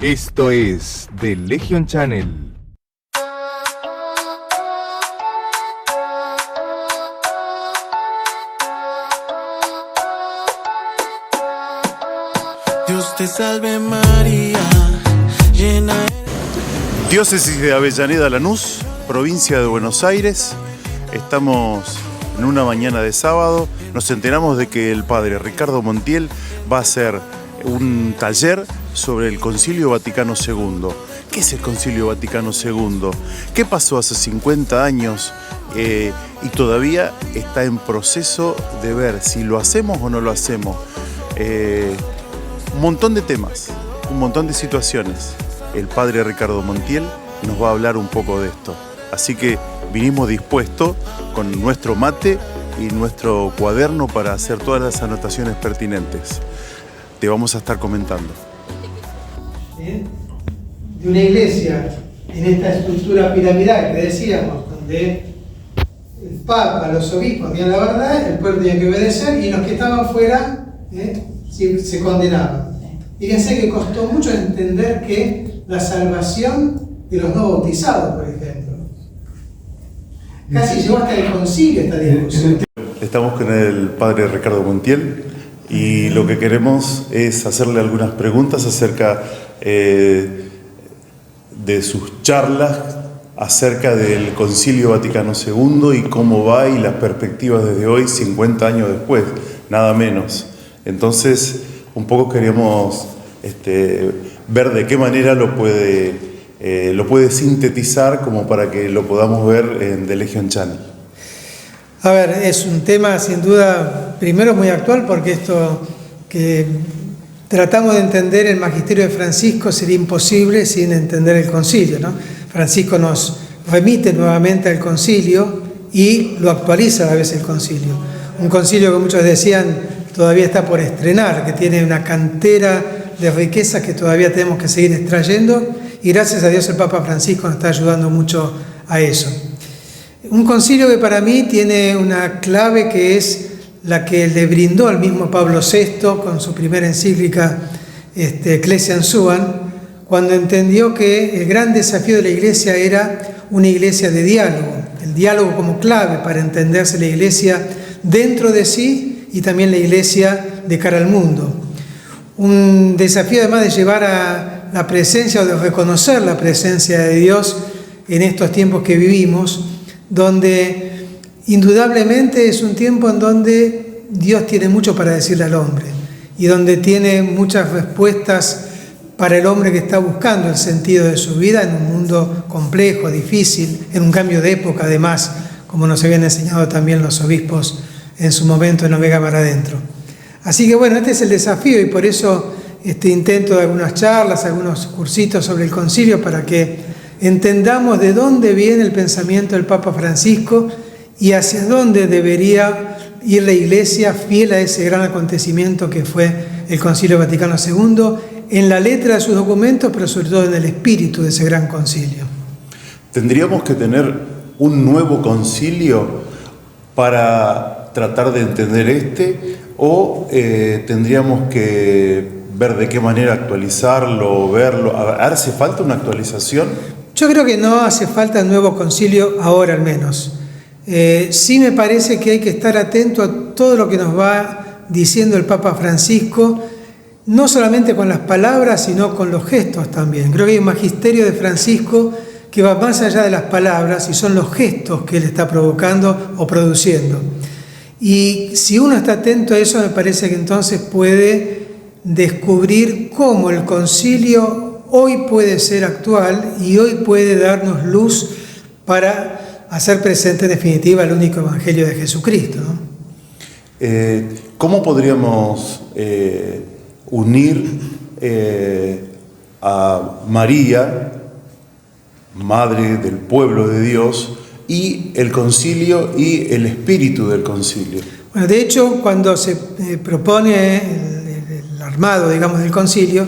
Esto es The Legion Channel. Dios te salve María, llena eres. Diócesis de Avellaneda, Lanús, provincia de Buenos Aires. Estamos en una mañana de sábado. Nos enteramos de que el padre Ricardo Montiel va a hacer un taller sobre el Concilio Vaticano II. ¿Qué es el Concilio Vaticano II? ¿Qué pasó hace 50 años? Y todavía está en proceso de ver si lo hacemos o no lo hacemos. Un montón de temas, un montón de situaciones. El padre Ricardo Montiel nos va a hablar un poco de esto. Así que vinimos dispuestos con nuestro mate y nuestro cuaderno para hacer todas las anotaciones pertinentes. Te vamos a estar comentando. De una iglesia en esta estructura piramidal que decíamos, donde el Papa, los obispos tenían la verdad, el pueblo tenía que obedecer y los que estaban fuera se condenaban. Fíjense que costó mucho entender que la salvación de los no bautizados, por ejemplo, casi llegó hasta el concilio esta discusión. Estamos con el padre Ricardo Montiel y lo que queremos es hacerle algunas preguntas acerca de sus charlas acerca del Concilio Vaticano II y cómo va y las perspectivas desde hoy, 50 años después, nada menos. Entonces, un poco queríamos ver de qué manera lo puede sintetizar como para que lo podamos ver en The Legion Channel. A ver, es un tema sin duda, primero muy actual, porque esto que tratamos de entender el magisterio de Francisco sería imposible sin entender el concilio, ¿no? Francisco nos remite nuevamente al concilio y lo actualiza a la vez el concilio. Un concilio que muchos decían todavía está por estrenar, que tiene una cantera de riquezas que todavía tenemos que seguir extrayendo, y gracias a Dios el Papa Francisco nos está ayudando mucho a eso. Un concilio que para mí tiene una clave que es la que le brindó al mismo Pablo VI con su primera encíclica Ecclesiam Suam, cuando entendió que el gran desafío de la Iglesia era una iglesia de diálogo, el diálogo como clave para entenderse la Iglesia dentro de sí y también la Iglesia de cara al mundo. Un desafío además de llevar a la presencia o de reconocer la presencia de Dios en estos tiempos que vivimos, donde indudablemente es un tiempo en donde Dios tiene mucho para decirle al hombre y donde tiene muchas respuestas para el hombre que está buscando el sentido de su vida en un mundo complejo, difícil, en un cambio de época además, como nos habían enseñado también los obispos en su momento en Omega Mar Adentro. Así que bueno, este es el desafío y por eso intento de algunas charlas, algunos cursitos sobre el concilio para que entendamos de dónde viene el pensamiento del Papa Francisco y hacia dónde debería ir la Iglesia fiel a ese gran acontecimiento que fue el Concilio Vaticano II, en la letra de sus documentos, pero sobre todo en el espíritu de ese gran concilio. ¿Tendríamos que tener un nuevo concilio para tratar de entender o tendríamos que ver de qué manera actualizarlo, verlo? ¿Hace falta una actualización? Yo creo que no hace falta un nuevo concilio ahora al menos. Sí me parece que hay que estar atento a todo lo que nos va diciendo el Papa Francisco, no solamente con las palabras, sino con los gestos también. Creo que hay un magisterio de Francisco que va más allá de las palabras y son los gestos que él está provocando o produciendo. Y si uno está atento a eso, me parece que entonces puede descubrir cómo el concilio hoy puede ser actual y hoy puede darnos luz para hacer presente en definitiva el único evangelio de Jesucristo, ¿no? ¿Cómo podríamos unir a María, Madre del pueblo de Dios, y el concilio y el espíritu del concilio? Bueno, de hecho, cuando se propone el armado, digamos, del concilio,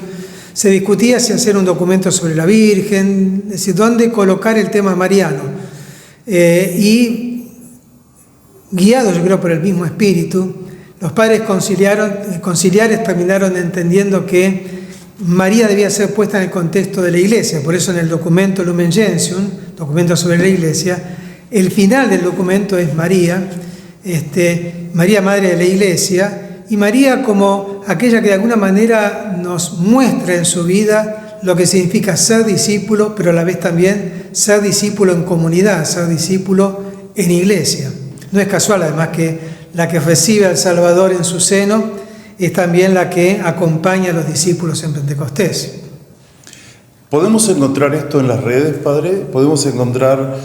se discutía si hacer un documento sobre la Virgen, es decir, dónde colocar el tema mariano. Y guiados, yo creo, por el mismo espíritu, los padres conciliares terminaron entendiendo que María debía ser puesta en el contexto de la Iglesia, por eso en el documento Lumen Gentium, documento sobre la Iglesia, el final del documento es María, María Madre de la Iglesia, y María como aquella que de alguna manera nos muestra en su vida lo que significa ser discípulo, pero a la vez también ser discípulo en comunidad, ser discípulo en iglesia. No es casual, además, que la que recibe al Salvador en su seno es también la que acompaña a los discípulos en Pentecostés. ¿Podemos encontrar esto en las redes, Padre? ¿Podemos encontrar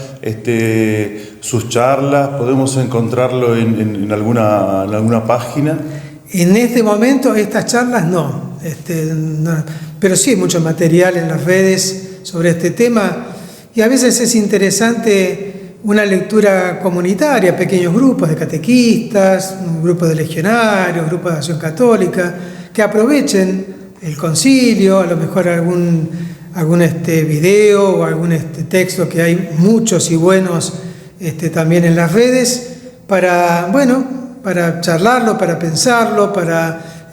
sus charlas? ¿Podemos encontrarlo en alguna página? En este momento estas charlas no, pero sí hay mucho material en las redes sobre este tema y a veces es interesante una lectura comunitaria, pequeños grupos de catequistas, un grupo de legionarios, grupos de acción católica, que aprovechen el concilio, a lo mejor algún video o algún texto, que hay muchos y buenos también en las redes, para charlarlo, para pensarlo, para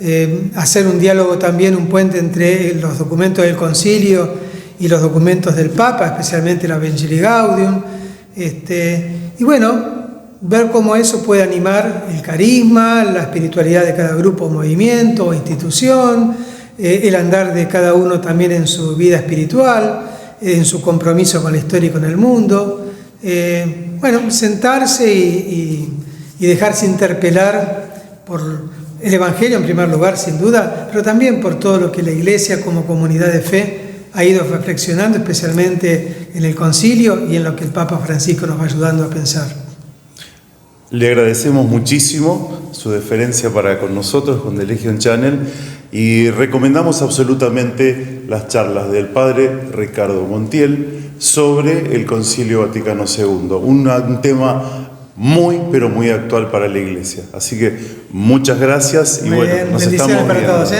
hacer un diálogo también, un puente entre los documentos del concilio y los documentos del Papa, especialmente la Evangelii Gaudium, y ver cómo eso puede animar el carisma, la espiritualidad de cada grupo o movimiento o institución, el andar de cada uno también en su vida espiritual, en su compromiso con la historia y con el mundo. Sentarse y dejarse interpelar por el Evangelio en primer lugar, sin duda, pero también por todo lo que la Iglesia como comunidad de fe ha ido reflexionando, especialmente en el concilio y en lo que el Papa Francisco nos va ayudando a pensar. Le agradecemos muchísimo su deferencia para con nosotros, con The Legion Channel, y recomendamos absolutamente las charlas del Padre Ricardo Montiel sobre el Concilio Vaticano II, un tema muy, pero muy actual para la Iglesia. Así que muchas gracias y nos estamos para viendo. Todos,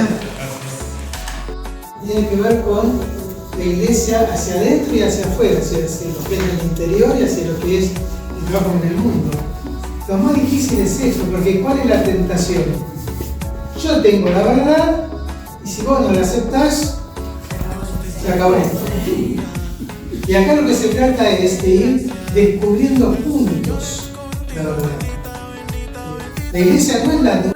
Tiene que ver con la Iglesia hacia adentro y hacia afuera, hacia lo que es el interior y hacia lo que es el trabajo en el mundo. Lo más difícil es eso, porque ¿cuál es la tentación? Yo tengo la verdad y si vos no la aceptás, se acabó esto. Y acá lo que se trata es de ir descubriendo juntos la verdad. La Iglesia no es la